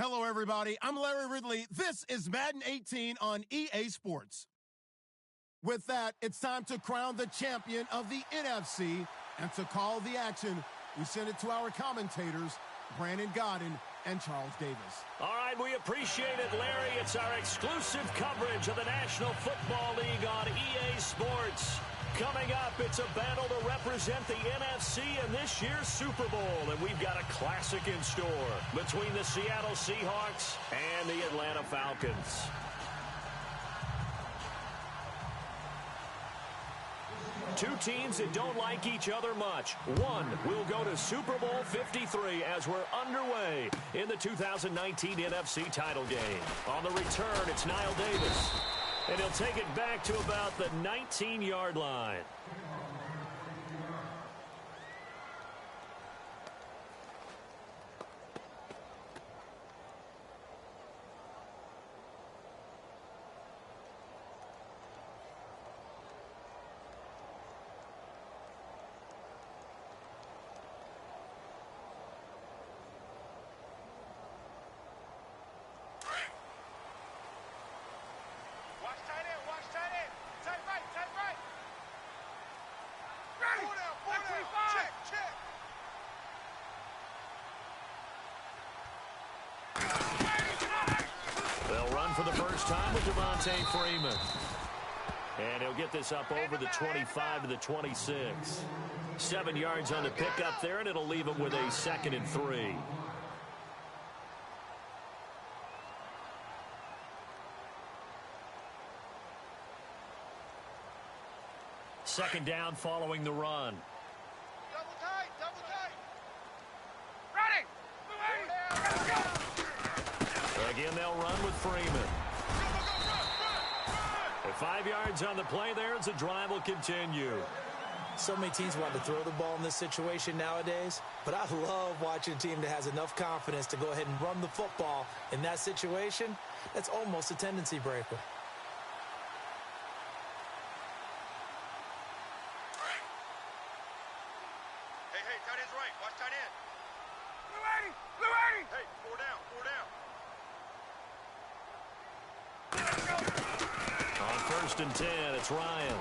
Hello, everybody. I'm Larry Ridley. This is Madden 18 on EA Sports. With that, it's time to crown the champion of the NFC, and to call the action, we send it to our commentators, Brandon Godden and Charles Davis. All right, we appreciate it, Larry. It's our exclusive coverage of the National Football League on EA Sports. Coming up, it's a battle to represent the NFC in this year's Super Bowl, and we've got a classic in store between the Seattle Seahawks and the Atlanta Falcons. Two teams that don't like each other much. One will go to Super Bowl 53 as we're underway in the 2019 NFC title game. On the return, it's Niall Davis. And he'll take it back to about the 19-yard line. For the first time with Freeman. And he'll get this up over the 25 to the 26. 7 yards on the pickup there, and it'll leave him with a 2nd and 3. Second down following the run. Double tight, double tight. Ready. Again, they'll run with Freeman. At 5 yards on the play there as the drive will continue. So many teams want to throw the ball in this situation nowadays, but I love watching a team that has enough confidence to go ahead and run the football in that situation. That's almost a tendency breaker. Hey, tight end's right. Watch tight end. Blue 80! Blue 80! Hey, 4 down, 4 down. On 1st and 10, it's Ryan.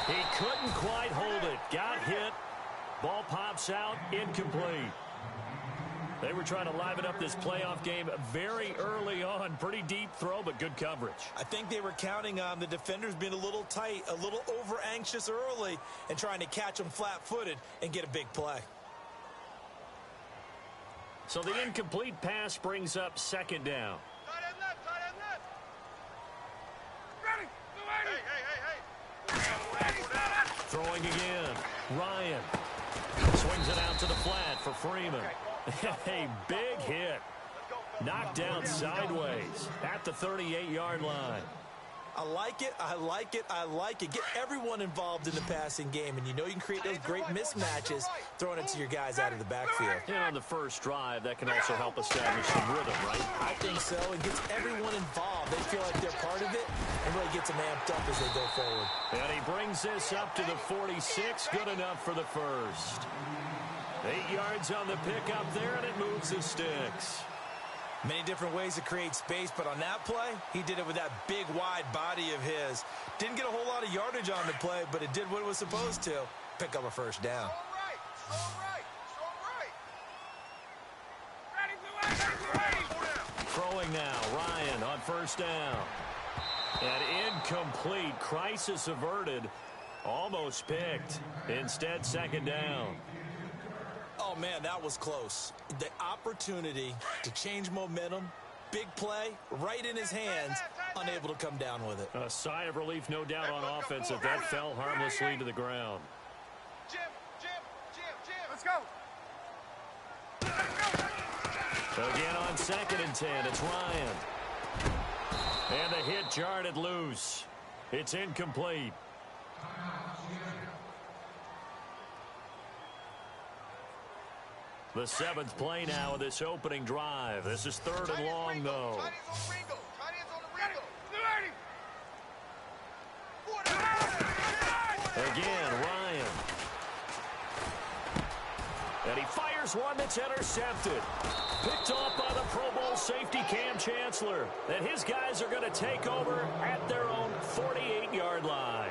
He couldn't quite hold it. Got hit. Ball pops out. Incomplete. They were trying to liven up this playoff game very early on. Pretty deep throw, but good coverage. I think they were counting on the defenders being a little tight, a little over-anxious early, and trying to catch them flat-footed and get a big play. So the incomplete pass brings up 2nd down. Tight end left, tight end left. Ready, Blue 80! Hey. Throwing again. Ryan swings it out to the flat for Freeman. A big hit. Knocked down sideways at the 38-yard line. I like it. Get everyone involved in the passing game, and you know you can create those great mismatches throwing it to your guys out of the backfield. And on the first drive, that can also help establish some rhythm, right? I think so. It gets everyone involved. They feel like they're part of it and really gets them amped up as they go forward. And he brings this up to the 46. Good enough for the first. 8 yards on the pickup there, and it moves the sticks. Many different ways to create space, but on that play, he did it with that big, wide body of his. Didn't get a whole lot of yardage on the play, but it did what it was supposed to. Pick up a first down. All right. Ready, Blue 80, Blue 80. Throwing now, Ryan on 1st down. And incomplete. Crisis averted. Almost picked. Instead, 2nd down. Oh, man, that was close. The opportunity to change momentum, big play, right in his hands, unable to come down with it. A sigh of relief, no doubt, on offense if that fell harmlessly to the ground. Jim. Let's go. Again on 2nd and 10, it's Ryan. And the hit jarred it loose. It's incomplete. The 7th play now of this opening drive. This is 3rd and long, though. Tight ends on the Ringo. Again, Ryan. And he fires one that's intercepted. Picked off by the Pro Bowl safety Cam Chancellor. And his guys are going to take over at their own 48-yard line.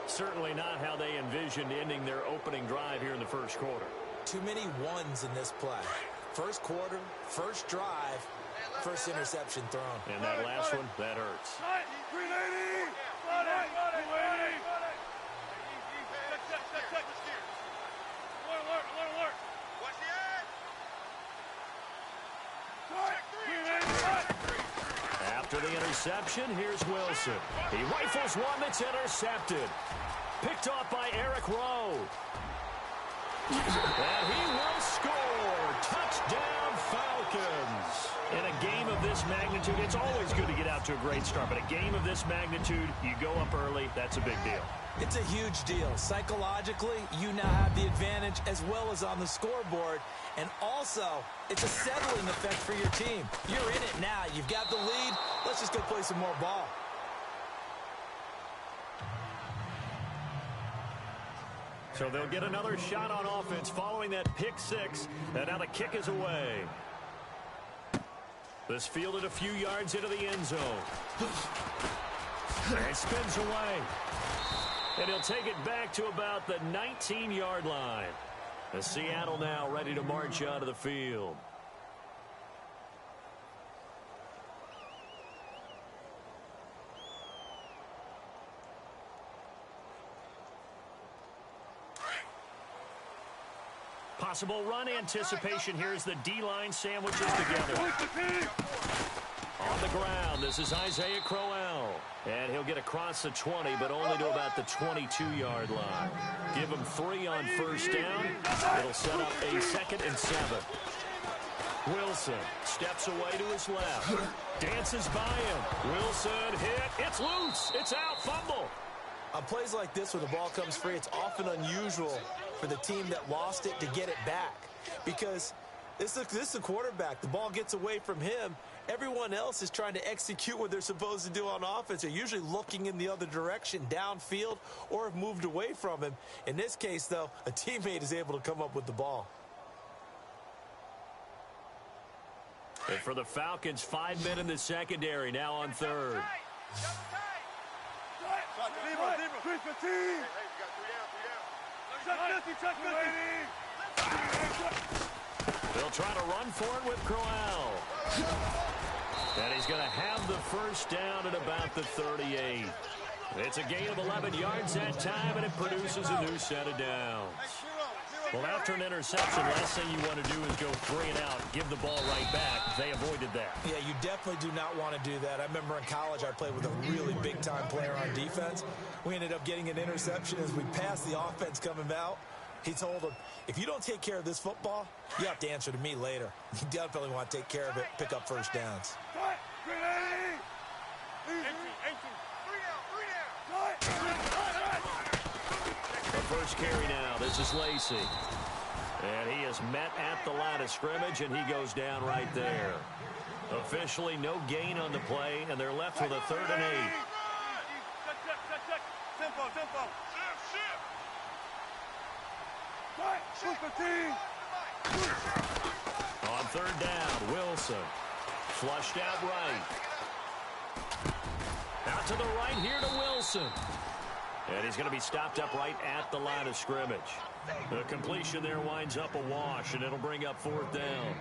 Certainly not how they envisioned ending their opening drive here in the first quarter. Too many ones in this play. First quarter, first drive, first interception thrown. And that last one, that hurts. After the interception, here's Wilson. He rifles one that's intercepted. Picked off by Eric Rowe. And he will score. Touchdown, Falcons. In a game of this magnitude, it's always good to get out to a great start. But a game of this magnitude, you go up early, that's a big deal. It's a huge deal. Psychologically, you now have the advantage as well as on the scoreboard. And also, it's a settling effect for your team. You're in it now. You've got the lead. Let's just go play some more ball. So they'll get another shot on offense following that pick six. And now the kick is away. This fielded a few yards into the end zone. And it spins away. And he'll take it back to about the 19-yard line. As Seattle now ready to march onto the field. Possible run anticipation here as the D-line sandwiches together. On the ground, this is Isaiah Crowell. And he'll get across the 20, but only to about the 22-yard line. Give him 3 on first down. It'll set up a 2nd and 7. Wilson steps away to his left. Dances by him. Wilson hit. It's loose. It's out. Fumble. On plays like this where the ball comes free, it's often unusual for the team that lost it to get it back. Because this is a quarterback. The ball gets away from him. Everyone else is trying to execute what they're supposed to do on offense. They're usually looking in the other direction, downfield, or have moved away from him. In this case, though, a teammate is able to come up with the ball. And for the Falcons, 5 men in the secondary, now on third. They'll try to run for it with Crowell. And he's going to have the first down at about the 38. It's a gain of 11 yards that time, and it produces a new set of downs. Well, after an interception, last thing you want to do is go 3 and out, give the ball right back. They avoided that. Yeah, you definitely do not want to do that. I remember in college I played with a really big-time player on defense. We ended up getting an interception as we passed the offense coming out. He told him, if you don't take care of this football, you have to answer to me later. You definitely want to take care of it, pick up first downs. The first carry now. This is Lacey. And he is met at the line of scrimmage, and he goes down right there. Officially no gain on the play, and they're left with a 3rd and 8. Tempo. On 3rd down, Wilson. Flushed out right. Out to the right here to Wilson. And he's going to be stopped up right at the line of scrimmage. The completion there winds up a wash, and it'll bring up 4th down.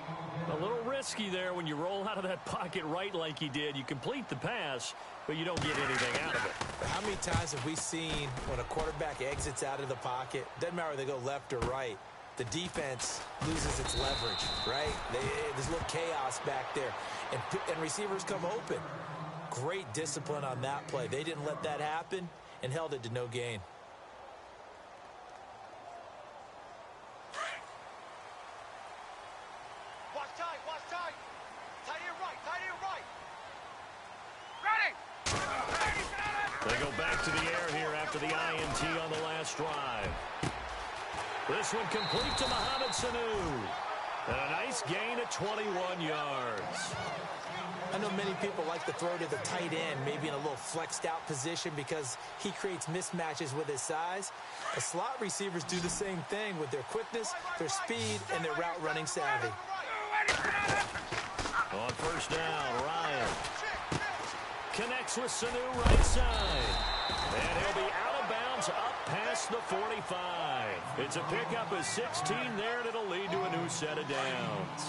A little risky there when you roll out of that pocket right like he did. You complete the pass, but you don't get anything out of it. How many times have we seen when a quarterback exits out of the pocket, doesn't matter whether they go left or right, the defense loses its leverage, right? There's a little chaos back there, and receivers come open. Great discipline on that play. They didn't let that happen and held it to no gain. Watch tight. Tight end right. Ready! They go back to the air here after the INT on the last drive. This one complete to Mohamed Sanu. And a nice gain of 21 yards. I know many people like to throw to the tight end, maybe in a little flexed out position because he creates mismatches with his size. The slot receivers do the same thing with their quickness, their speed, and their route running savvy. On first down, Ryan connects with Sanu right side. And he'll be out of bounds up past the 45. It's a pickup of 16 there, and it'll lead to a new set of downs.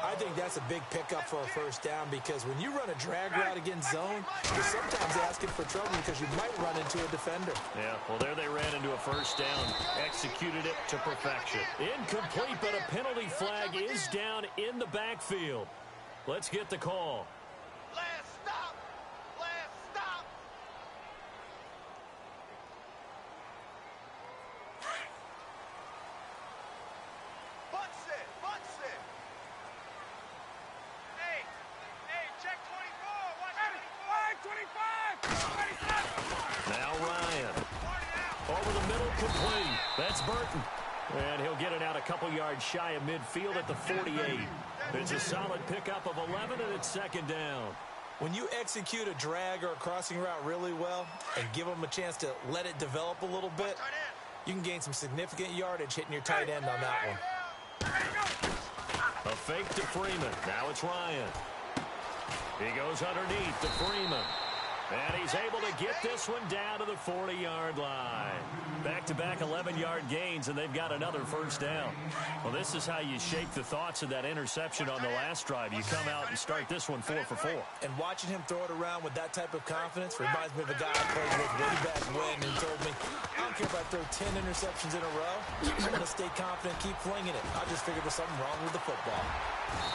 I think that's a big pickup for a first down because when you run a drag route against zone, you're sometimes asking for trouble because you might run into a defender. Yeah, well, there they ran into a first down, executed it to perfection. Incomplete, but a penalty flag is down in the backfield. Let's get the call. Last stop! Last stop! Bunch it! Bunch it! Hey! Hey, check 24! Watch 25! 25! Now Ryan. Over the middle, complete. That's Burton. And he'll get it out a couple yards shy of midfield at the 48. It's a solid pickup of 11, and it's second down. When you execute a drag or a crossing route really well and give them a chance to let it develop a little bit, you can gain some significant yardage hitting your tight end on that one. A fake to Freeman. Now it's Ryan. He goes underneath to Freeman. And he's able to get this one down to the 40-yard line. Back-to-back 11-yard gains, and they've got another first down. Well, this is how you shake the thoughts of that interception on the last drive. You come out and start this one 4 for 4. And watching him throw it around with that type of confidence reminds me of a guy I played with way back when who told me, I don't care if I throw 10 interceptions in a row. I'm going to stay confident, keep flinging it. I just figured there's something wrong with the football.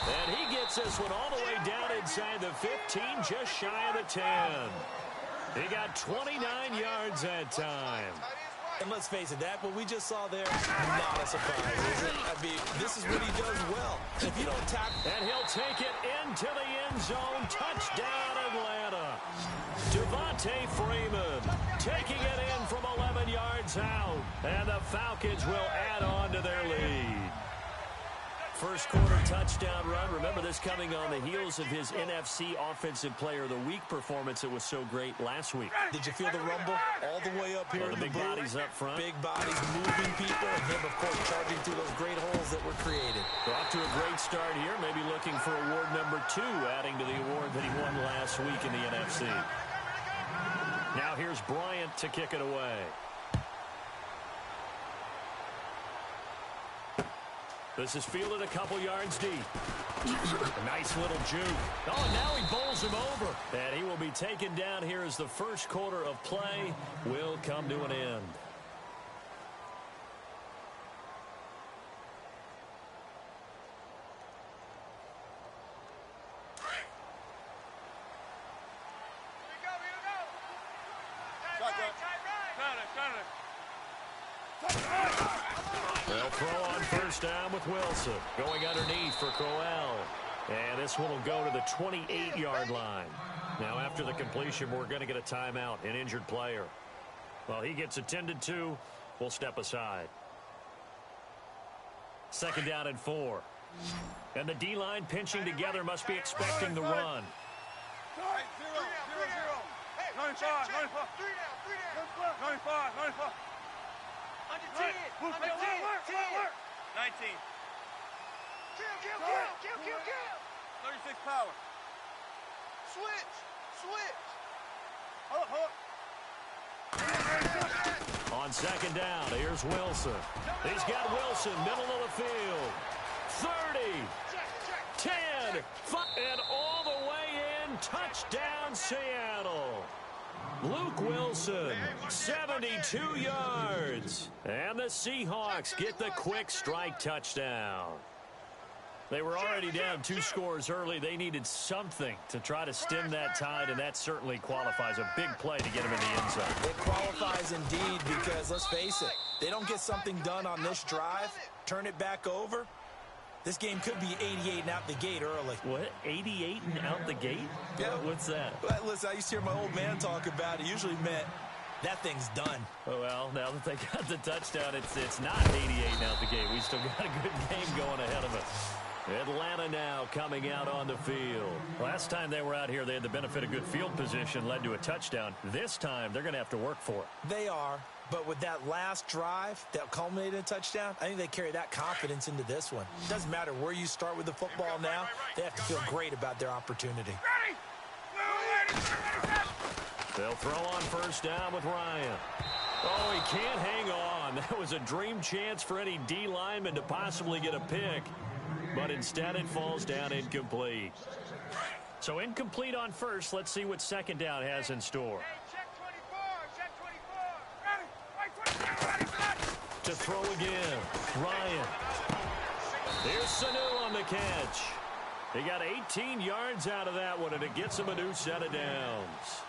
And he gets this one all the way down inside the 15, just shy of the 10. He got 29 yards that time. And let's face it, that what we just saw there, not a surprise, is it? I mean, this is what he does well. If you don't tackle... And he'll take it into the end zone. Touchdown, Atlanta. Devontae Freeman taking it in from 11 yards out. And the Falcons will add on to their lead. First quarter touchdown run. Remember this coming on the heels of his NFC Offensive Player of the Week performance. It was so great last week. Did you feel the rumble all the way up here? The big bodies up front. Big bodies moving people, and him, of course, charging through those great holes that were created. We're off to a great start here. Maybe looking for award number 2, adding to the award that he won last week in the NFC. Now here's Bryant to kick it away. This is fielded a couple yards deep. A nice little juke. Oh, and now he bowls him over. And he will be taken down here as the first quarter of play will come to an end. They'll throw on first down with Wilson. Going underneath for Crowell. And this one will go to the 28-yard line. Now, after the completion, we're going to get a timeout, an injured player. Well, he gets attended to. We'll step aside. Second down and 4. And the D-line pinching together must be expecting the run. 95. 110. 19. Kill. 36 power. Switch. Hold up. On second down, here's Wilson. He's got Wilson, middle of the field. 30. 10. And all the way in. Touchdown, Seattle. Luke Wilson, 72 yards. And the Seahawks get the quick strike touchdown. They were already down 2 scores early. They needed something to try to stem that tide, and that certainly qualifies. A big play to get him in the end zone. It qualifies indeed because, let's face it, they don't get something done on this drive, turn it back over, this game could be 88 and out the gate early. What? 88 and out the gate? Yeah. What's that? But listen, I used to hear my old man talk about it. Usually meant that thing's done. Well, now that they got the touchdown, it's not 88 now the game. We still got a good game going ahead of us. Atlanta now coming out on the field. Last time they were out here, they had the benefit of good field position, led to a touchdown. This time, they're going to have to work for it. They are, but with that last drive that culminated in a touchdown, I think they carry that confidence into this one. Doesn't matter where you start with the football now, they have to feel great about their opportunity. They'll throw on first down with Ryan. Oh, he can't hang on. That was a dream chance for any D lineman to possibly get a pick. But instead it falls down incomplete. So incomplete on first. Let's see what second down has in store. Check 24. Ready. To throw again. Ryan. Here's Sanu on the catch. He got 18 yards out of that one, and it gets him a new set of downs.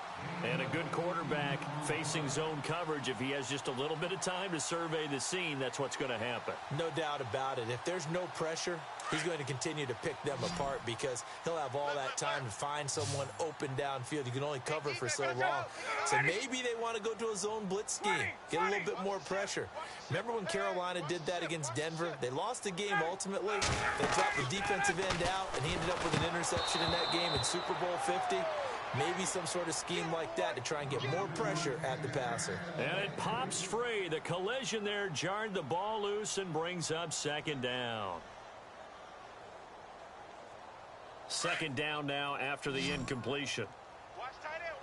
And a good quarterback facing zone coverage. If he has just a little bit of time to survey the scene, that's what's going to happen. No doubt about it. If there's no pressure, he's going to continue to pick them apart because he'll have all that time to find someone open downfield. You can only cover for so long. So maybe they want to go to a zone blitz scheme, get a little bit more pressure. Remember when Carolina did that against Denver? They lost the game ultimately. They dropped the defensive end out, and he ended up with an interception in that game in Super Bowl 50. Maybe some sort of scheme like that to try and get more pressure at the passer. And it pops free. The collision there jarred the ball loose and brings up second down. Second down now after the incompletion. Watch tight end.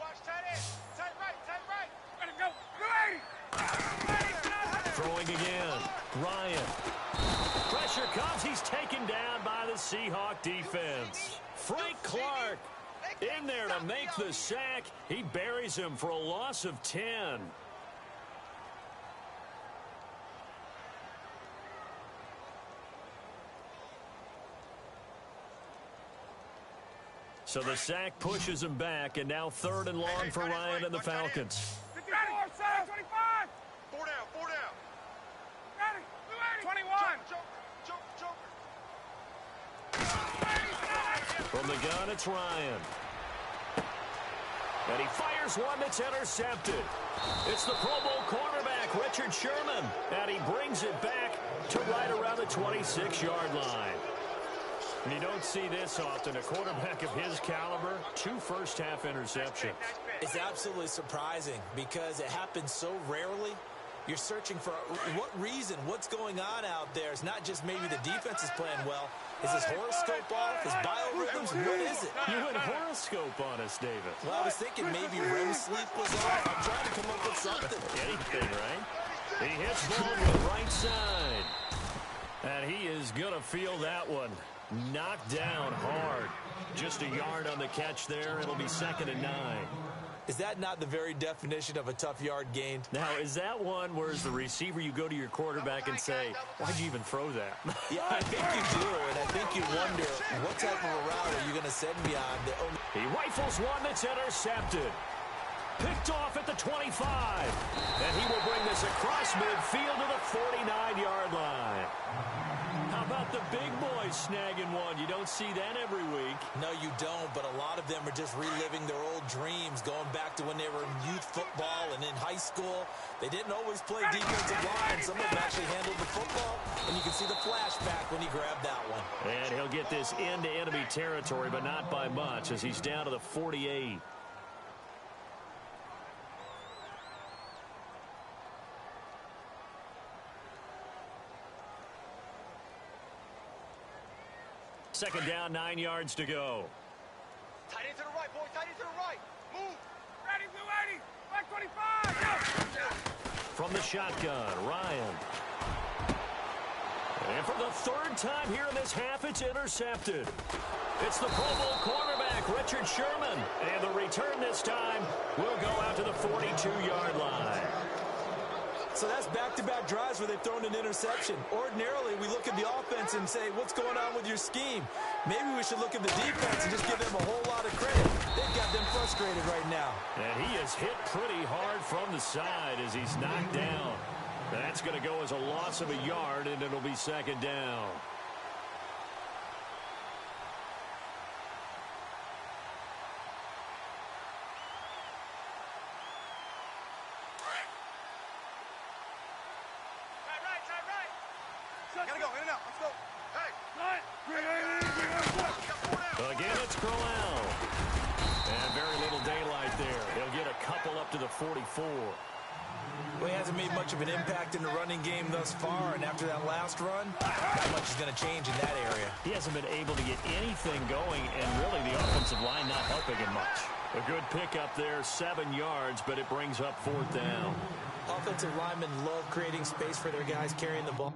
Tight right. Let it go. Throwing again. Ryan. Pressure comes. He's taken down by the Seahawk defense. Frank Clark in there to make the sack. He buries him for a loss of 10. So the sack pushes him back, and now third and long for Ryan and the Falcons. 54, 25. 4 down. Ready. 21. From the gun, it's Ryan. And he fires one that's intercepted. It's the Pro Bowl cornerback, Richard Sherman. And he brings it back to right around the 26-yard line. And you don't see this often. A quarterback of his caliber, 2 first-half interceptions. It's absolutely surprising because it happens so rarely. You're searching for what reason, what's going on out there. It's not just maybe the defense is playing well. Is his horoscope off? His biorhythms? What is it? You went horoscope on us, David. Well, I was thinking maybe REM sleep was off. I'm trying to come up with something. Anything, right? He hits Baldwin right side. And he is going to feel that one. Knocked down hard. Just a yard on the catch there. It'll be 2nd and 9. Is that not the very definition of a tough yard gained? Now, is that one where as the receiver you go to your quarterback and say, why'd you even throw that? Yeah, I think you do, and I think you wonder what type of a route are you going to send me on? He rifles one that's intercepted. Picked off at the 25. And he will bring this across midfield to the 49-yard line. How about the big boys snagging one? You don't see that every week. No, you don't, but a lot of them are just reliving their old dreams, going back to when they were in youth football and in high school. They didn't always play defensive line. Some of them actually handled the football, and you can see the flashback when he grabbed that one. And he'll get this into enemy territory, but not by much, as he's down to the 48. Second down, 9 yards to go. Tight end to the right, boy. Tight end to the right. Move. Ready, blue 80. Black 25. From the shotgun, Ryan. And for the 3rd time here in this half, it's intercepted. It's the Pro Bowl cornerback, Richard Sherman. And the return this time will go out to the 42-yard line. So that's back-to-back drives where they've thrown an interception. Ordinarily, we look at the offense and say, what's going on with your scheme? Maybe we should look at the defense and just give them a whole lot of credit. They've got them frustrated right now. And he is hit pretty hard from the side as he's knocked down. That's going to go as a loss of a yard, and it'll be 2nd down. Gotta go, in and out. Let's go. Hey! Again, it's Crowell. And very little daylight there. He'll get a couple up to the 44. Well, he hasn't made much of an impact in the running game thus far, and after that last run, not much is going to change in that area. He hasn't been able to get anything going, and really the offensive line not helping him much. A good pickup there, 7 yards, but it brings up 4th down. Offensive linemen love creating space for their guys carrying the ball.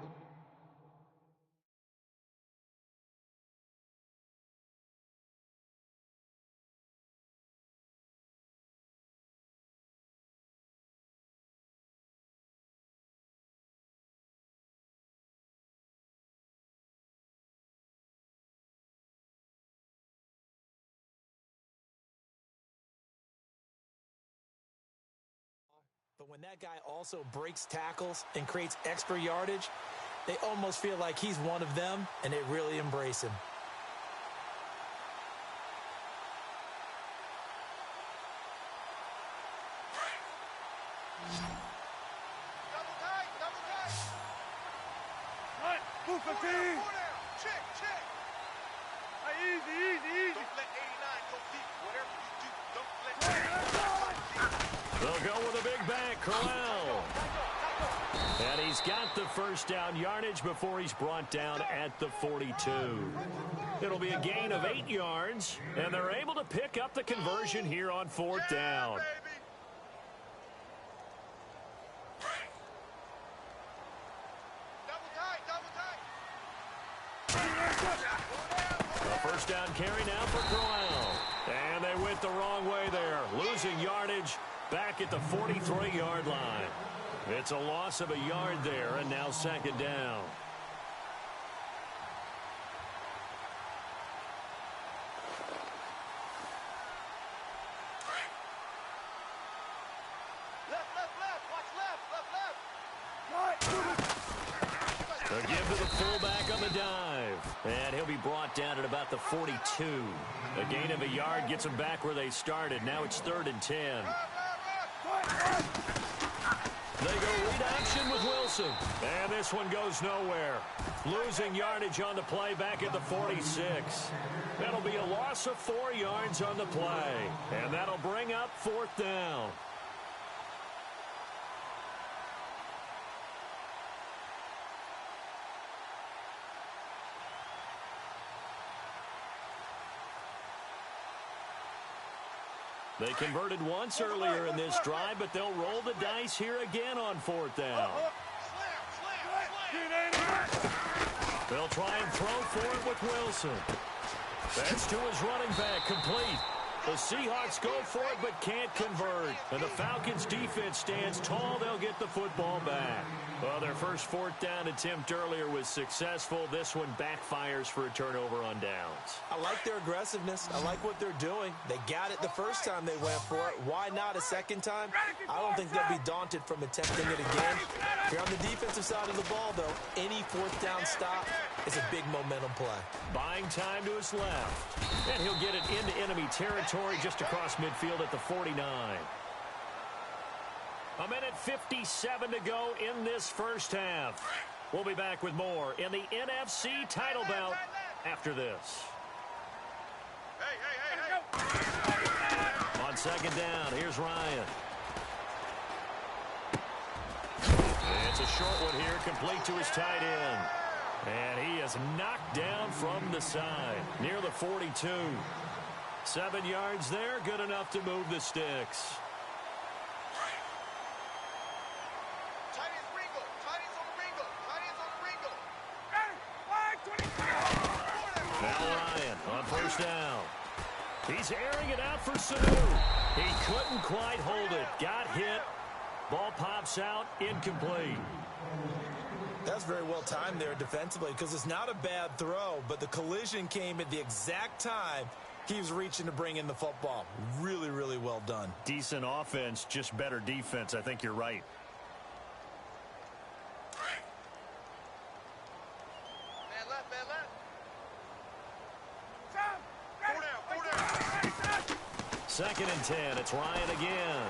But when that guy also breaks tackles and creates extra yardage, they almost feel like he's one of them, and they really embrace him. Double tight, double tight. Right, move 15. Check, check. Hey, easy. Don't let 89 go deep. Whatever you do, don't let 89 go deep. They'll go with a big back, Crowell. And he's got the first down yardage before he's brought down at the 42. It'll be a gain of 8 yards, and they're able to pick up the conversion here on 4th down. A first down carry now for Crowell. And they went the wrong way there, losing yardage back at the 43-yard line. It's a loss of a yard there, and now 2nd down. They'll give to the fullback on the dive. And he'll be brought down at about the 42. A gain of a yard gets them back where they started. Now it's 3rd and 10. They go read option with Wilson. And this one goes nowhere. Losing yardage on the play back at the 46. That'll be a loss of 4 yards on the play. And that'll bring up 4th down. They converted once earlier in this drive, but they'll roll the dice here again on 4th down. They'll try and throw for it with Wilson. That's to his running back, complete. The Seahawks go for it but can't convert. And the Falcons defense stands tall. They'll get the football back. Well, their first 4th down attempt earlier was successful. This one backfires for a turnover on downs. I like their aggressiveness. I like what they're doing. They got it the first time they went for it. Why not a second time? I don't think they'll be daunted from attempting it again. If you're on the defensive side of the ball, though, any 4th down stop is a big momentum play. Buying time to his left. And he'll get it into enemy territory just across midfield at the 49. A minute 57 to go in this first half. We'll be back with more in the NFC title bout after this. On 2nd down, here's Ryan. It's a short one here, complete to his tight end. And he is knocked down from the side, near the 42. 7 yards there, good enough to move the sticks. Now Ryan on 1st down. He's airing it out for Sanu. He couldn't quite hold it. Got hit. Ball pops out, incomplete. That's very well timed there defensively because it's not a bad throw, but the collision came at the exact time he was reaching to bring in the football. Really, really well done. Decent offense, just better defense. I think you're right. Man left, man left. 2nd and 10. It's Ryan again.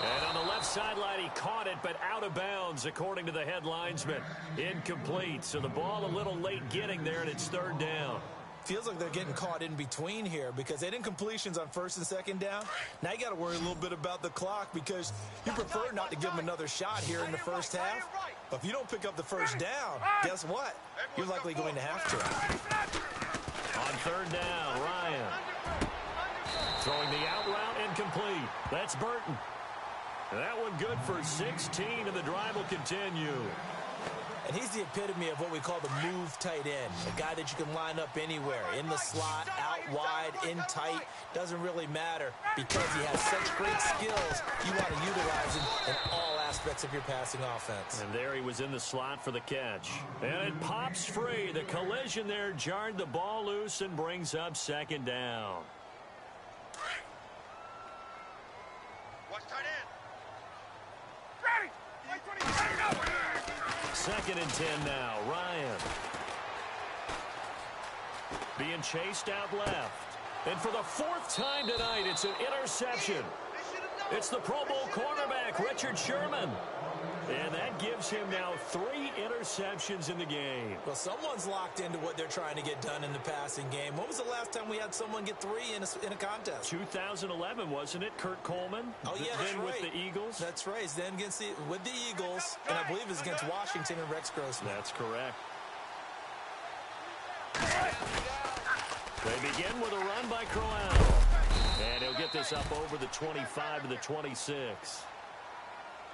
And on the left sideline, he caught it, but out of bounds, according to the head linesman. Incomplete, so the ball a little late getting there, and it's third down. Feels like they're getting caught in between here because they didn't completions on first and second down. Now you got to worry a little bit about the clock because you prefer not to give them another shot here in the first half. But if you don't pick up the first down, guess what? You're likely going to have to. On third down, Ryan. Throwing the out route incomplete. That's Burton. That one good for 16, and the drive will continue. And he's the epitome of what we call the move tight end. A guy that you can line up anywhere. In the slot, out wide, in tight. Doesn't really matter because he has such great skills. You want to utilize him in all aspects of your passing offense. And there he was in the slot for the catch. And it pops free. The collision there jarred the ball loose and brings up second down. Watch tight end. Second and 10 now. Ryan. Being chased out left. And for the fourth time tonight, it's an interception. It's the Pro Bowl cornerback, Richard Sherman. And that gives him now 3 interceptions in the game. Well, someone's locked into what they're trying to get done in the passing game. When was the last time we had someone get 3 in a contest? 2011, wasn't it? Kurt Coleman? Oh, yeah, that's then right. with the Eagles? That's right. Then with the Eagles, and I believe it's against Washington and Rex Grossman. That's correct. They begin with a run by Crowell. And he'll get this up over the 25 to the 26.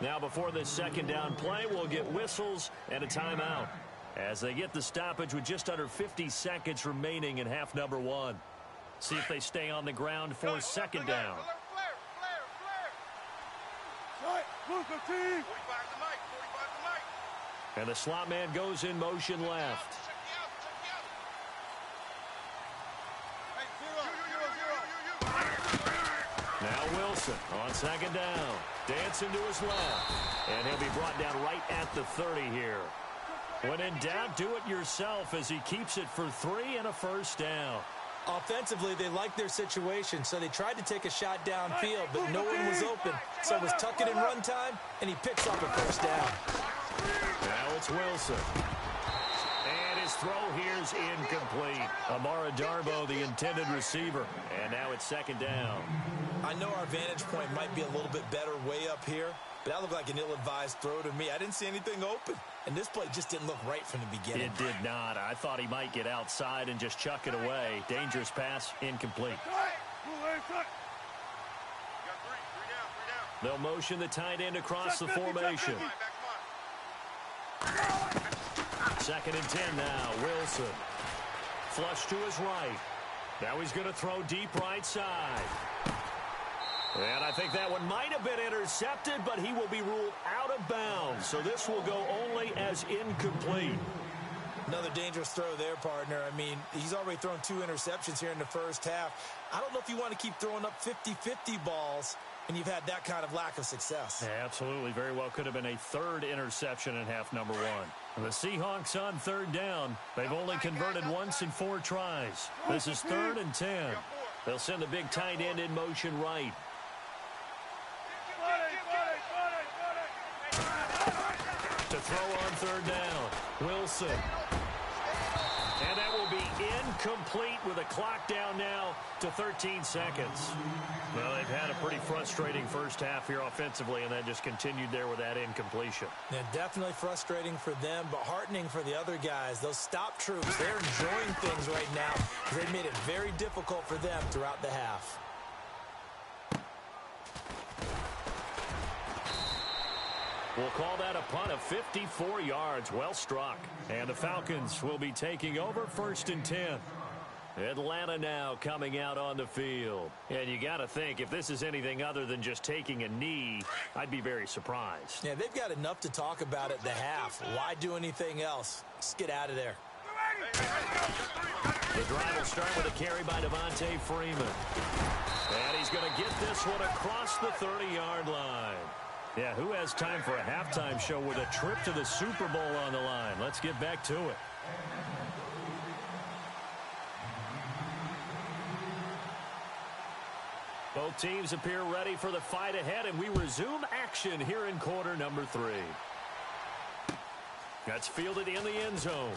Now, before this second down play, we'll get whistles and a timeout as they get the stoppage with just under 50 seconds remaining in half number 1. See if they stay on the ground for second down. 45 to Mike. And the slot man goes in motion left. Now Wilson on second down. Dancing to his left. And he'll be brought down right at the 30 here. When in doubt, do it yourself as he keeps it for 3 and a first down. Offensively, they liked their situation, so they tried to take a shot downfield, but no one was open. So it was tuck it in run time, and he picks up a first down. Now it's Wilson. And his throw here's incomplete. Amara Darbo, the intended receiver. And now it's second down. I know our vantage point might be a little bit better way up here, but that looked like an ill-advised throw to me. I didn't see anything open, and this play just didn't look right from the beginning. It did not. I thought he might get outside and just chuck it away. Dangerous pass, incomplete. They'll motion the tight end across the formation. Second and 10 now. Wilson. Flush to his right. Now he's going to throw deep right side. And I think that one might have been intercepted, but he will be ruled out of bounds. So this will go only as incomplete. Another dangerous throw there, partner. I mean, he's already thrown 2 interceptions here in the first half. I don't know if you want to keep throwing up 50-50 balls, and you've had that kind of lack of success. Yeah, absolutely. Very well could have been a 3rd interception in half number 1. The Seahawks on third down. They've only converted once in 4 tries. This is 3rd and 10. They'll send the big tight end in motion right. To throw on third down. Wilson. And that will be incomplete with a clock down now to 13 seconds. Well, they've had a pretty frustrating first half here offensively, and then just continued there with that incompletion. Yeah, definitely frustrating for them, but heartening for the other guys. Those stop troops, they're enjoying things right now. They've made it very difficult for them throughout the half. We'll call that a punt of 54 yards. Well struck. And the Falcons will be taking over 1st and 10. Atlanta now coming out on the field. And you got to think, if this is anything other than just taking a knee, I'd be very surprised. Yeah, they've got enough to talk about at the half. Why do anything else? Just get out of there. The drive will start with a carry by Devontae Freeman. And he's going to get this one across the 30-yard line. Yeah, who has time for a halftime show with a trip to the Super Bowl on the line? Let's get back to it. Both teams appear ready for the fight ahead, and we resume action here in quarter number 3. That's fielded in the end zone.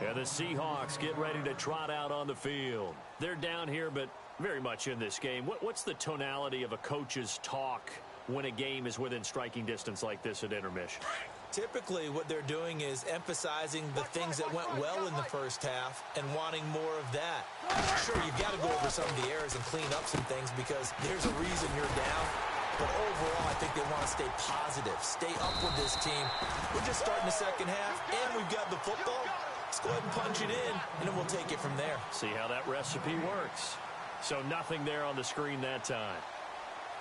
And the Seahawks get ready to trot out on the field. They're down here, but very much in this game. What's the tonality of a coach's talk when a game is within striking distance like this at intermission? Typically, what they're doing is emphasizing the things that went well in the first half and wanting more of that. Sure, you've got to go over some of the errors and clean up some things because there's a reason you're down. But overall, I think they want to stay positive, stay up with this team. We're just starting the second half, and we've got the football. Let's go ahead and punch it in, and then we'll take it from there. See how that recipe works. So nothing there on the screen that time.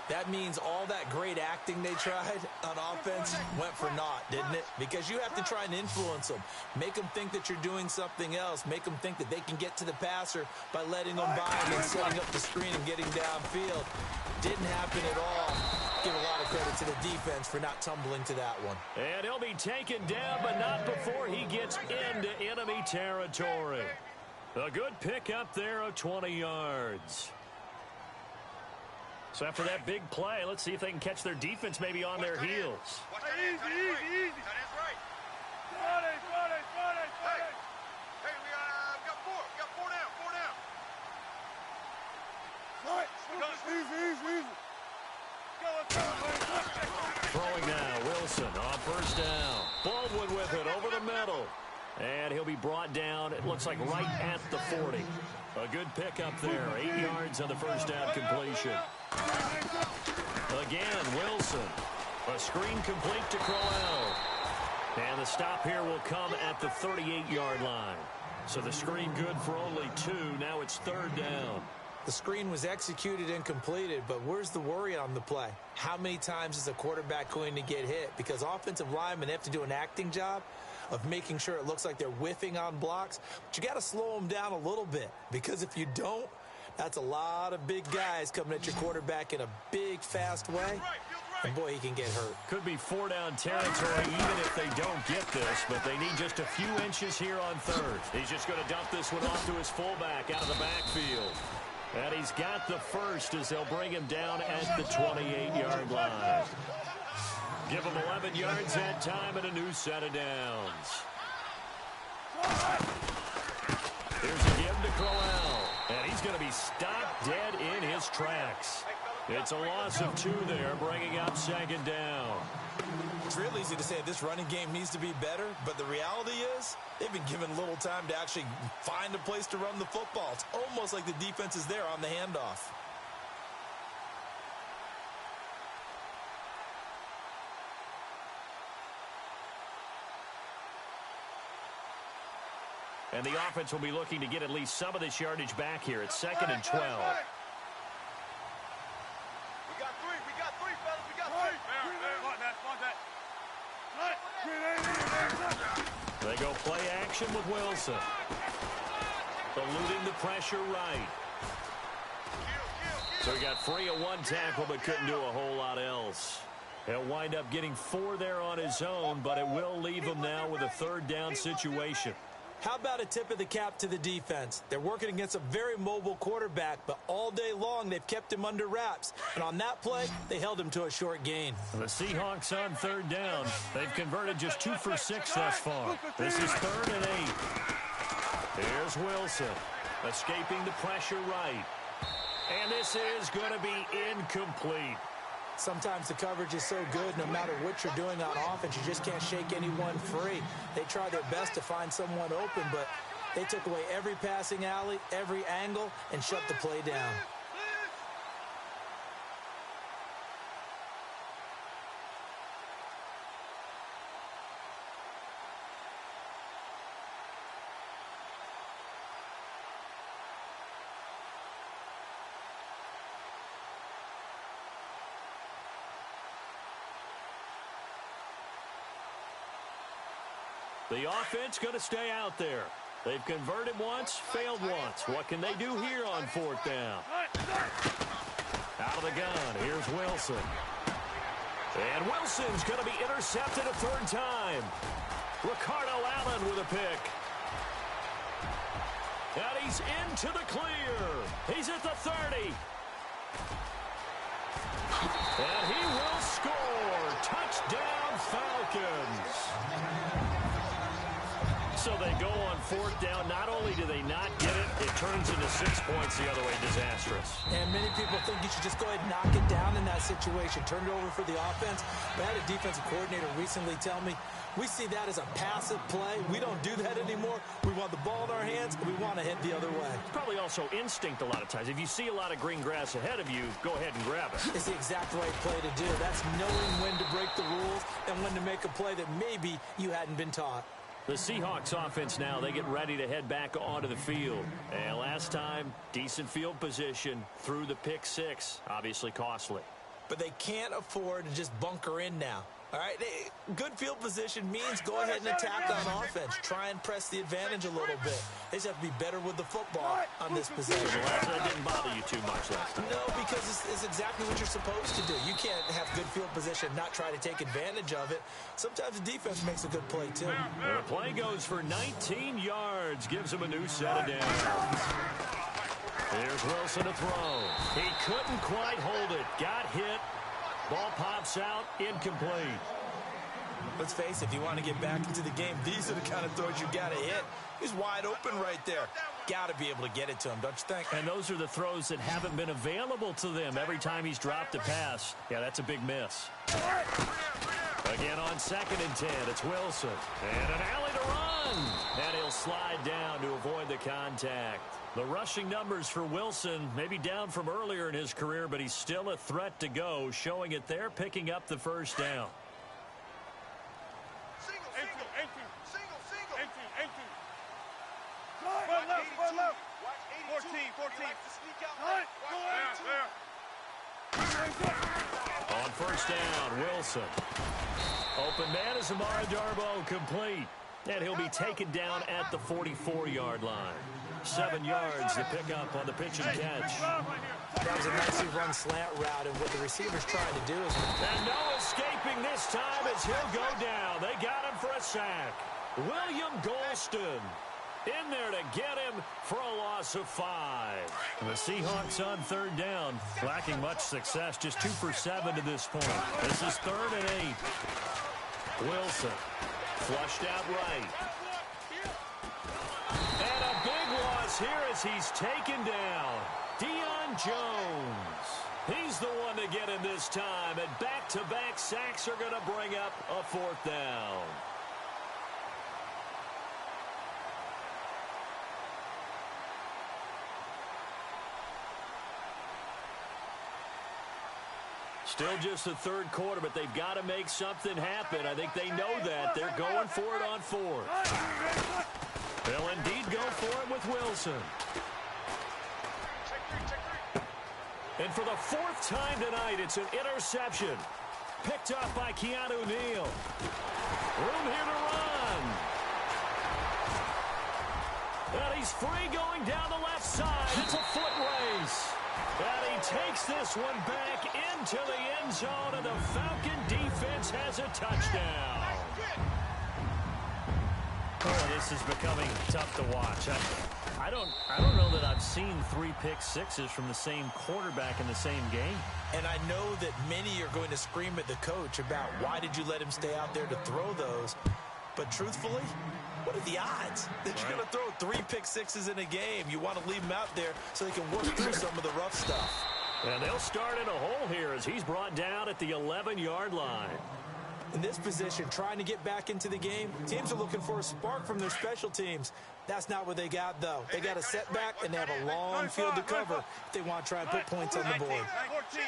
That means all that great acting they tried on offense went for naught, didn't it? Because you have to try and influence them. Make them think that you're doing something else. Make them think that they can get to the passer by letting them by and then setting up the screen and getting downfield. Didn't happen at all. Give a lot of credit to the defense for not tumbling to that one. And he'll be taken down, but not before he gets into enemy territory. A good pickup there of 20 yards. So after that big play, let's see if they can catch their defense maybe on their heels. Easy. That is right. Friday. Hey, we got 4. We got 4 down. 4 down. Easy. Throwing now, Wilson on first down. Baldwin with it over the middle. And he'll be brought down, it looks like right at the 40. A good pickup there, 8 yards on the first down completion. Again, Wilson. A screen complete to Crowell. And the stop here will come at the 38-yard line. So the screen good for only 2. Now it's third down. The screen was executed and completed, but where's the worry on the play? How many times is a quarterback going to get hit? Because offensive linemen have to do an acting job of making sure it looks like they're whiffing on blocks. But you got to slow them down a little bit, because if you don't, that's a lot of big guys coming at your quarterback in a big, fast way. And boy, he can get hurt. Could be 4-down territory even if they don't get this, but they need just a few inches here on third. He's just going to dump this one off to his fullback out of the backfield. And he's got the first as they'll bring him down at the 28-yard line. Give him 11 yards that time and a new set of downs. Here's a give to Crowell. And he's going to be stopped dead in his tracks. It's a loss of 2 there, bringing up second down. It's real easy to say this running game needs to be better, but the reality is they've been given little time to actually find a place to run the football. It's almost like the defense is there on the handoff. And the offense will be looking to get at least some of this yardage back here. It's 2nd and 12. We got 3, fellas. We got 3. They go play action with Wilson. Eluding the pressure right. So he got free of 1 tackle but couldn't do a whole lot else. He'll wind up getting 4 there on his own, but it will leave him now with a third down situation. How about a tip of the cap to the defense? They're working against a very mobile quarterback, but all day long they've kept him under wraps. And on that play, they held him to a short gain. The Seahawks on third down. They've converted just 2 for 6 thus far. This is 3rd and 8. Here's Wilson, escaping the pressure right. And this is going to be incomplete. Sometimes the coverage is so good, no matter what you're doing on offense, you just can't shake anyone free. They try their best to find someone open, but they took away every passing alley, every angle, and shut the play down. The offense going to stay out there. They've converted once, failed once. What can they do here on 4th down? Out of the gun, here's Wilson. And Wilson's going to be intercepted a third time. Ricardo Allen with a pick. And he's into the clear. He's at the 30. And he will score. Touchdown, Falcons. So they go on fourth down. Not only do they not get it, it turns into 6 points the other way. Disastrous. And many people think you should just go ahead and knock it down in that situation. Turn it over for the offense. But I had a defensive coordinator recently tell me, we see that as a passive play. We don't do that anymore. We want the ball in our hands, and we want to head the other way. It's probably also instinct a lot of times. If you see a lot of green grass ahead of you, go ahead and grab it. It's the exact right play to do. That's knowing when to break the rules and when to make a play that maybe you hadn't been taught. The Seahawks offense now, they get ready to head back onto the field. And last time, decent field position through the pick six. Obviously costly. But they can't afford to just bunker in now. All right, good field position means go ahead and attack on offense. Try and press the advantage a little bit. They just have to be better with the football on this possession. Well, that didn't bother you too much last time. No, because it's exactly what you're supposed to do. You can't have good field position and not try to take advantage of it. Sometimes the defense makes a good play, too. And the play goes for 19 yards. Gives him a new set of downs. Here's Wilson to throw. He couldn't quite hold it. Got hit. Ball pops out, incomplete. Let's face it, if you want to get back into the game, these are the kind of throws you got to hit. He's wide open right there. Got to be able to get it to him, don't you think? And those are the throws that haven't been available to them every time he's dropped a pass. Yeah, that's a big miss. Again on 2nd and 10, it's Wilson. And an alley to run. And he'll slide down to avoid the contact. The rushing numbers for Wilson may be down from earlier in his career, but he's still a threat to go, showing it there, picking up the first down. One left. 14. On first down, Wilson. Open man is Amara Darboh, complete. And he'll be taken down at the 44-yard line. 7 yards to pick up on the pitch and catch. That was a nicely run slant route, and what the receiver's trying to do is... And no escaping this time as he'll go down. They got him for a sack. William Golston in there to get him for a loss of 5. And the Seahawks on third down, lacking much success, just 2 for 7 to this point. This is 3rd and 8. Wilson flushed out right. And a big loss here as he's taken down. Deion Jones. He's the one to get him this time, and back-to-back sacks are going to bring up a 4th down. Still just the 3rd quarter, but they've got to make something happen. I think they know that. They're going for it on 4th. They'll indeed go for it with Wilson. And for the 4th time tonight, it's an interception. Picked up by Keanu Neal. Room here to run. And he's free going down the left side. It's a foot race. And he takes this one back into the end zone, and the Falcon defense has a touchdown. Oh, this is becoming tough to watch. I don't know that I've seen 3 pick sixes from the same quarterback in the same game. And I know that many are going to scream at the coach about why did you let him stay out there to throw those. But truthfully, what are the odds that you're going to throw 3 pick sixes in a game? You want to leave him out there so they can work through some of the rough stuff. And they'll start in a hole here as he's brought down at the 11-yard line. In this position, trying to get back into the game, teams are looking for a spark from their special teams. That's not what they got, though. They got a setback, and they have a long field to cover if they want to try and put points on the board. 14.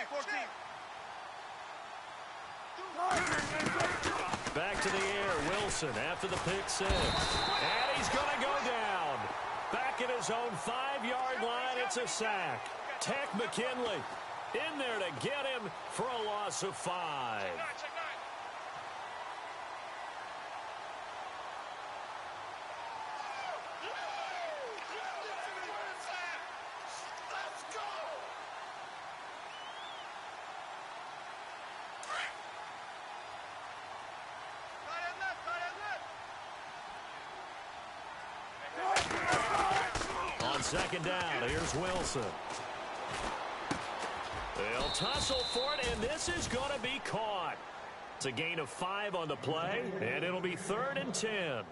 Back to the air, Wilson after the pick 6. And he's going to go down. Back at his own 5-yard line, it's a sack. Tech McKinley in there to get him for a loss of 5. second down. Here's Wilson. They'll tussle for it, and this is going to be caught. It's a gain of 5 on the play, and it'll be 3rd and 10.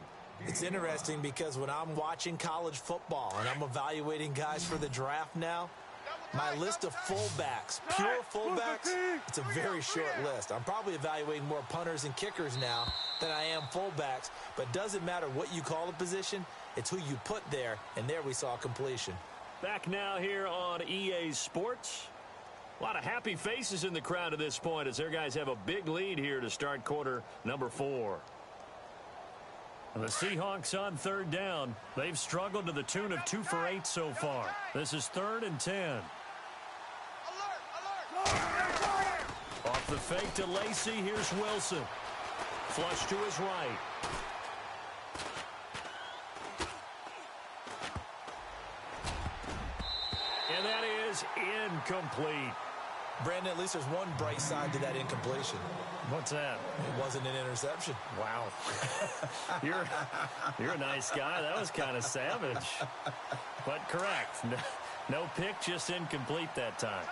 It's interesting because when I'm watching college football and I'm evaluating guys for the draft now, my list of fullbacks, pure fullbacks, it's a very short list. I'm probably evaluating more punters and kickers now than I am fullbacks, but it doesn't matter what you call a position, it's who you put there, and there we saw completion. Back now here on EA Sports. A lot of happy faces in the crowd at this point as their guys have a big lead here to start quarter number 4. The Seahawks on 3rd down. They've struggled to the tune of 2 for 8 so far. This is 3rd and 10. Off the fake to Lacy, here's Wilson. Flush to his right. And that is incomplete. Brandon, at least there's one bright side to that incompletion. What's that? It wasn't an interception. Wow. You're a nice guy. That was kind of savage. But correct. No pick, just incomplete that time.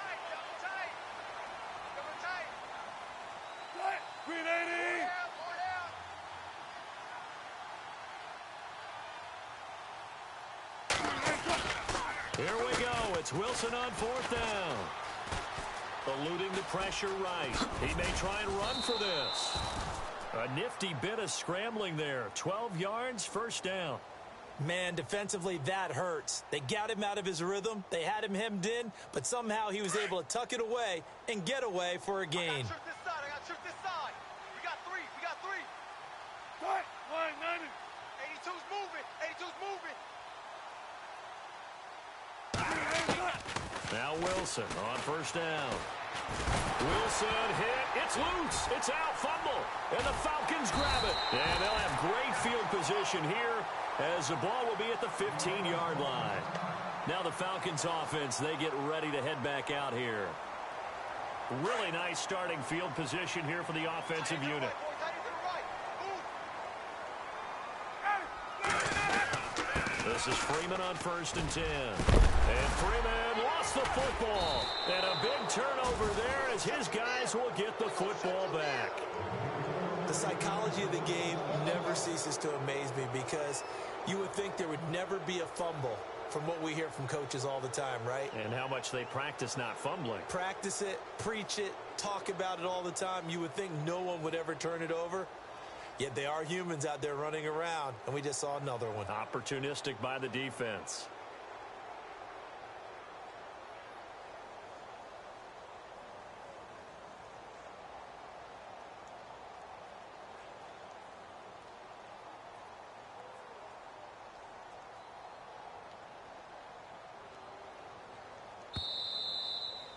Here we go. It's Wilson on 4th down. Eluding the pressure right. He may try and run for this. A nifty bit of scrambling there. 12 yards, 1st down. Man, defensively, that hurts. They got him out of his rhythm. They had him hemmed in, but somehow he was able to tuck it away and get away for a gain. I got trick this side. We got 3. We got 3. Cut. Line 90. 82's moving. 82's moving. Now Wilson on 1st down. Wilson hit. It's loose. It's out. Fumble. And the Falcons grab it. And they'll have great field position here as the ball will be at the 15-yard line. Now the Falcons offense, they get ready to head back out here. Really nice starting field position here for the offensive unit. This is Freeman on 1st and 10. And Freeman lost the football. And a big turnover there as his guys will get the football back. The psychology of the game never ceases to amaze me because you would think there would never be a fumble from what we hear from coaches all the time, right? And how much they practice not fumbling. Practice it, preach it, talk about it all the time. You would think no one would ever turn it over. Yet they are humans out there running around, and we just saw another one. Opportunistic by the defense.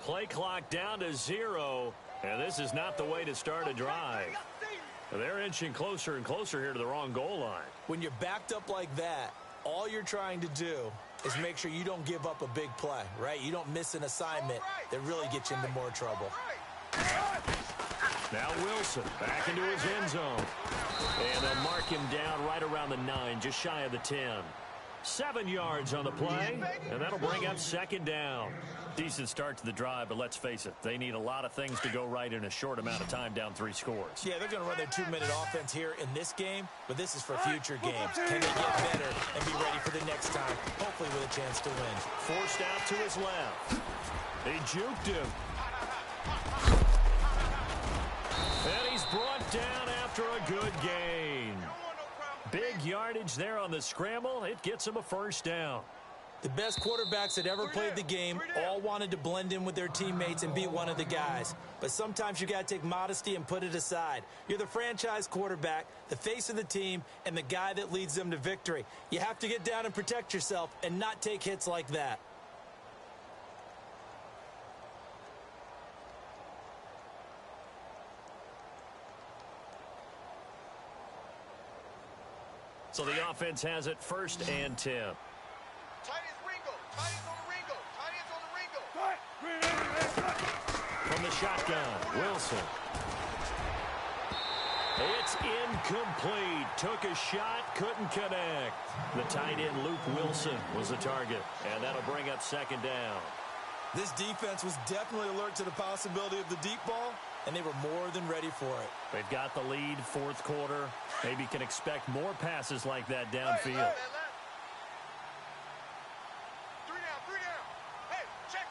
Play clock down to 0, and this is not the way to start a drive. They're inching closer and closer here to the wrong goal line. When you're backed up like that, all you're trying to do is make sure you don't give up a big play, right? You don't miss an assignment that really gets you into more trouble. Now Wilson back into his end zone. And they'll mark him down right around the 9, just shy of the 10. 7 yards on the play, and that'll bring up 2nd down. Decent start to the drive, but let's face it, they need a lot of things to go right in a short amount of time, down 3 scores. Yeah, they're going to run their 2-minute offense here in this game, but this is for future games. Can they get better and be ready for the next time, hopefully with a chance to win? Forced out to his left. He juked him. And he's brought down after a good gain. Big yardage there on the scramble. It gets him a 1st down. The best quarterbacks that ever played the game all wanted to blend in with their teammates and be one of the guys. But sometimes you got to take modesty and put it aside. You're the franchise quarterback, the face of the team, and the guy that leads them to victory. You have to get down and protect yourself and not take hits like that. So the offense has it 1st and 10. Tight ends Ringo. Tight ends on the Ringo. Tight ends on the Ringo. From the shotgun, Wilson. It's incomplete. Took a shot, couldn't connect. The tight end, Luke Wilson, was the target, and that'll bring up second down. This defense was definitely alert to the possibility of the deep ball, and they were more than ready for it. They've got the lead, fourth quarter. Maybe can expect more passes like that downfield. Three down. Hey, check.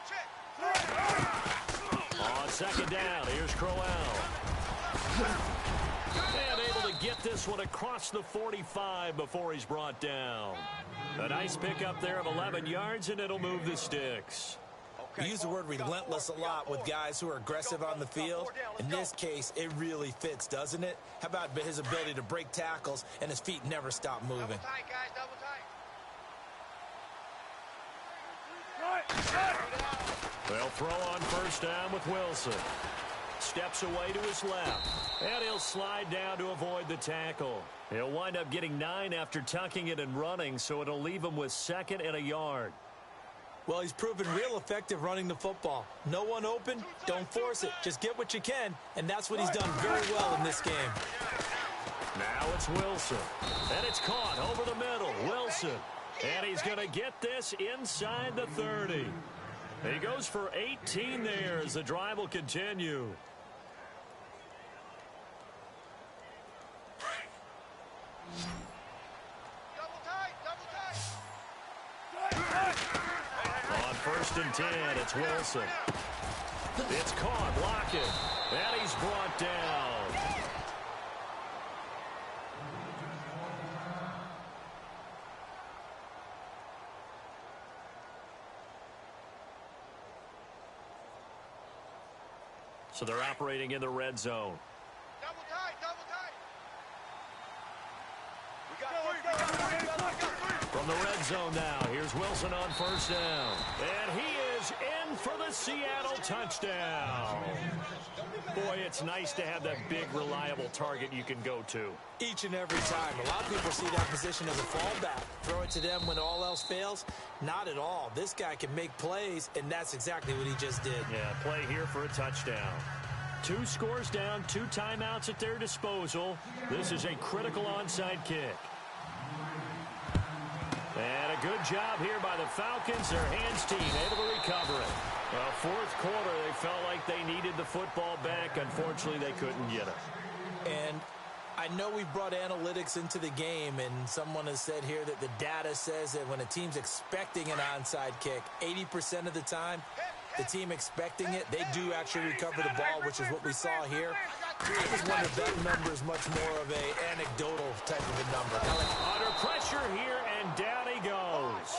On second down, here's Crowell. And able to get this one across the 45 before he's brought down. A nice pickup there of 11 yards, and it'll move the sticks. We use the word relentless a lot with guys who are aggressive on the field. In this case, it really fits, doesn't it? How about his ability to break tackles and his feet never stop moving? Double tight, guys, double tight. They'll throw on first down with Wilson. Steps away to his left. And he'll slide down to avoid the tackle. He'll wind up getting 9 after tucking it and running, so it'll leave him with 2nd and a yard. Well, he's proven real effective running the football. No one open, don't force it. Just get what you can, and that's what he's done very well in this game. Now it's Wilson. And it's caught over the middle. Wilson. And he's going to get this inside the 30. He goes for 18 there as the drive will continue. On 1st and 10, it's Wilson. It's caught, Lockett, and he's brought down. So they're operating in the red zone. Double tight. From the red zone now, here's Wilson on first down. And he is in for the Seattle touchdown. Boy, it's nice to have that big, reliable target you can go to. Each and every time. A lot of people see that position as a fallback. Throw it to them when all else fails. Not at all. This guy can make plays, and that's exactly what he just did. Yeah, play here for a touchdown. 2 scores down, 2 timeouts at their disposal. This is a critical onside kick. And a good job here by the Falcons. Their hands team able to recover it. Well, fourth quarter, they felt like they needed the football back. Unfortunately, they couldn't get it. And I know we brought analytics into the game, and someone has said here that the data says that when a team's expecting an onside kick, 80% of the time, the team expecting it, they do actually recover the ball, which is what we saw here. I just wonder if that number is much more of a anecdotal type of a number. Under pressure here, and down he goes.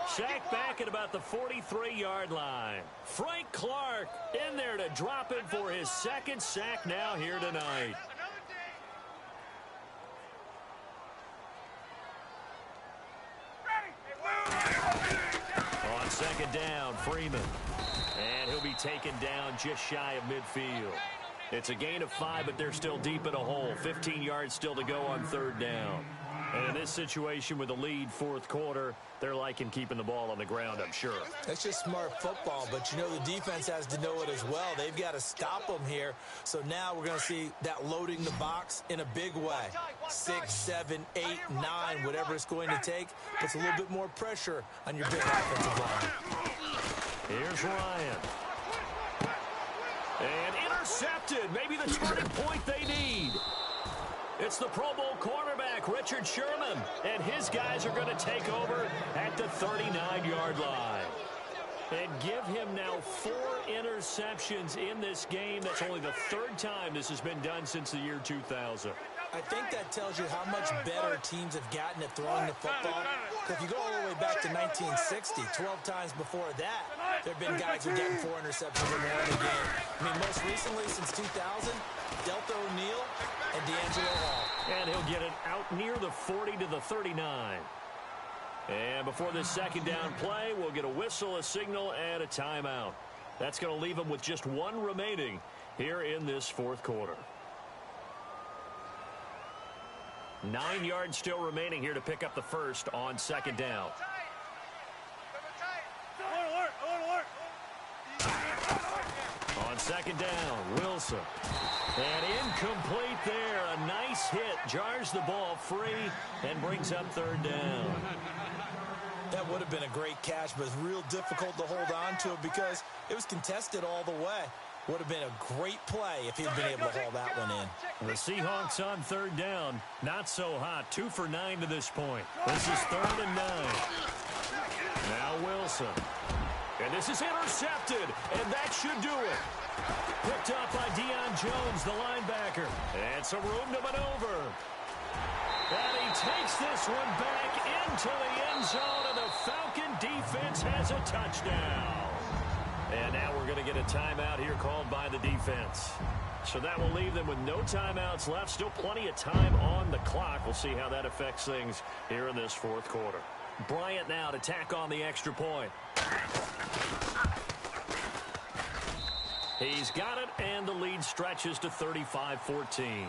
Sacked back at about the 43-yard line. Frank Clark in there to drop it for his 2nd sack now here tonight. On 2nd down, Freeman. And he'll be taken down just shy of midfield. It's a gain of 5, but they're still deep in a hole. 15 yards still to go on 3rd down. And in this situation with the lead, fourth quarter, they're liking keeping the ball on the ground, I'm sure. That's just smart football, but you know the defense has to know it as well. They've got to stop them here. So now we're going to see that loading the box in a big way. 6, 7, 8, 9, whatever it's going to take, puts a little bit more pressure on your big offensive line. Here's Ryan. And intercepted. Maybe the turning point they need. It's the Pro Bowl quarterback, Richard Sherman, and his guys are going to take over at the 39-yard line. And give him now 4 interceptions in this game. That's only the 3rd time this has been done since the year 2000. I think that tells you how much better teams have gotten at throwing the football. If you go all the way back to 1960, 12 times before that, there have been guys who are getting 4 interceptions in one game. I mean, most recently, since 2000, Delta O'Neal and D'Angelo Hall. And he'll get it out near the 40 to the 39. And before this 2nd down play, we'll get a whistle, a signal, and a timeout. That's going to leave them with just 1 remaining here in this fourth quarter. 9 yards still remaining here to pick up the first on 2nd down. On 2nd down, Wilson. And incomplete there. A nice base hit jars the ball free and brings up third down. That would have been a great catch, but it's real difficult to hold on to it because it was contested all the way. Would have been a great play if he'd been able to haul that one in. The Seahawks on third down. Not so hot. 2 for 9 to this point. This is 3rd and 9. Now Wilson. And this is intercepted, and that should do it. Picked up by Deion Jones, the linebacker. And some room to maneuver. And he takes this one back into the end zone, and the Falcon defense has a touchdown. And now we're going to get a timeout here called by the defense. So that will leave them with no timeouts left. Still plenty of time on the clock. We'll see how that affects things here in this fourth quarter. Bryant now to tack on the extra point. He's got it, and the lead stretches to 35-14.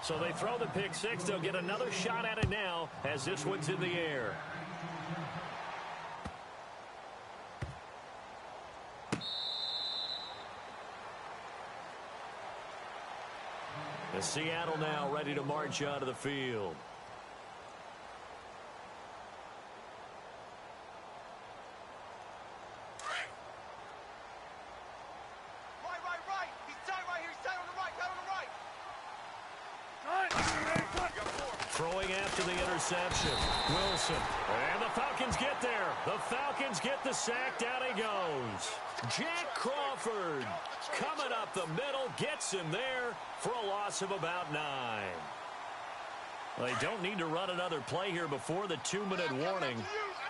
So they throw the pick six. They'll get another shot at it now as this one's in the air. The Seattle now ready to march onto the field. Right. He's tight right here. He's tight on the right. Tight on the right. Throwing after the interception. Wilson. And the Falcons get there. The Falcons get the sack. Down he goes. Jack Crawford coming up the middle. Gets him there for a loss of about 9. They don't need to run another play here before the 2-minute warning.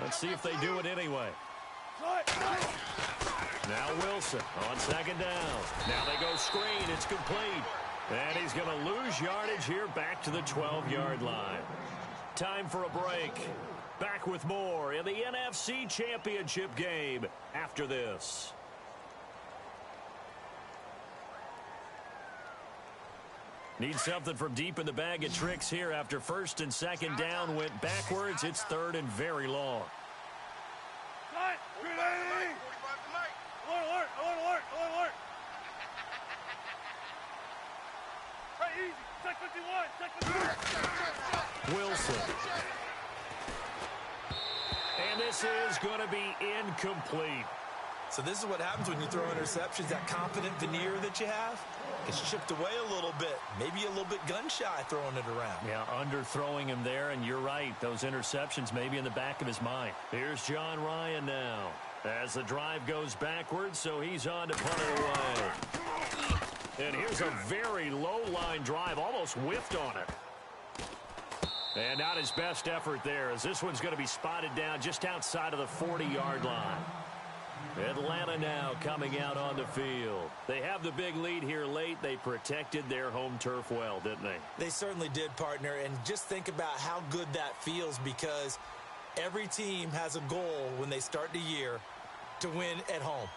Let's see if they do it anyway. Now Wilson on 2nd down. Now they go screen. It's complete. And he's going to lose yardage here back to the 12-yard line. Time for a break. Back with more in the NFC Championship game after this. Need something from deep in the bag of tricks here after 1st and 2nd down went backwards. It's 3rd and very long. Alert. Easy. Check 51. Wilson. And this is going to be incomplete. So this is what happens when you throw interceptions. That confident veneer that you have gets chipped away a little bit. Maybe a little bit gun-shy throwing it around. Yeah, underthrowing him there, and you're right. Those interceptions may be in the back of his mind. Here's John Ryan now as the drive goes backwards, so he's on to punt it away. And here's a very low-line drive, almost whiffed on it. And not his best effort there, as this one's going to be spotted down just outside of the 40-yard line. Atlanta now coming out on the field. They have the big lead here late. They protected their home turf well, didn't they? They certainly did, partner. And just think about how good that feels, because every team has a goal when they start the year to win at home.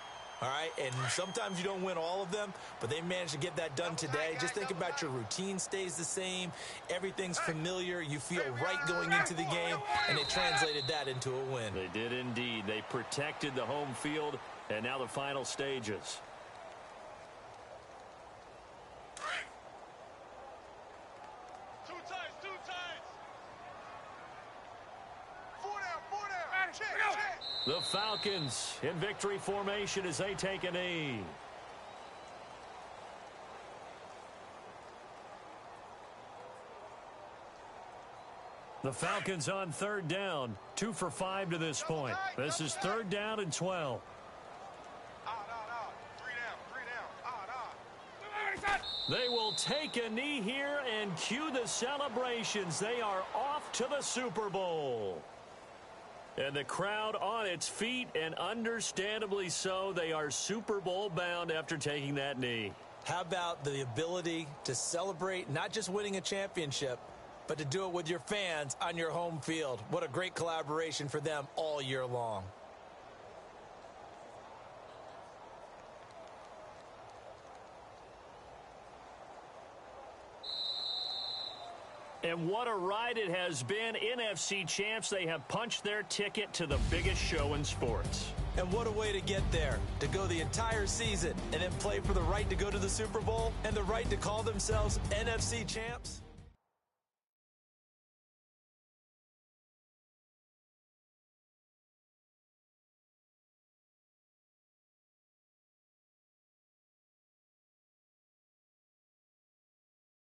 All right, and sometimes you don't win all of them, but they managed to get that done today. Just think about your routine stays the same. Everything's familiar. You feel right going into the game, and they translated that into a win. They did indeed. They protected the home field, and now the final stages. Two times. 4 down. Check. The Falcons in victory formation as they take a knee. The Falcons on 3rd down, 2 for 5 to this point. This is 3rd down and 12. 3 down. They will take a knee here and cue the celebrations. They are off to the Super Bowl. And the crowd on its feet, and understandably so. They are Super Bowl bound after taking that knee. How about the ability to celebrate not just winning a championship, but to do it with your fans on your home field? What a great collaboration for them all year long. And what a ride it has been. NFC champs, they have punched their ticket to the biggest show in sports. And what a way to get there, to go the entire season and then play for the right to go to the Super Bowl and the right to call themselves NFC champs.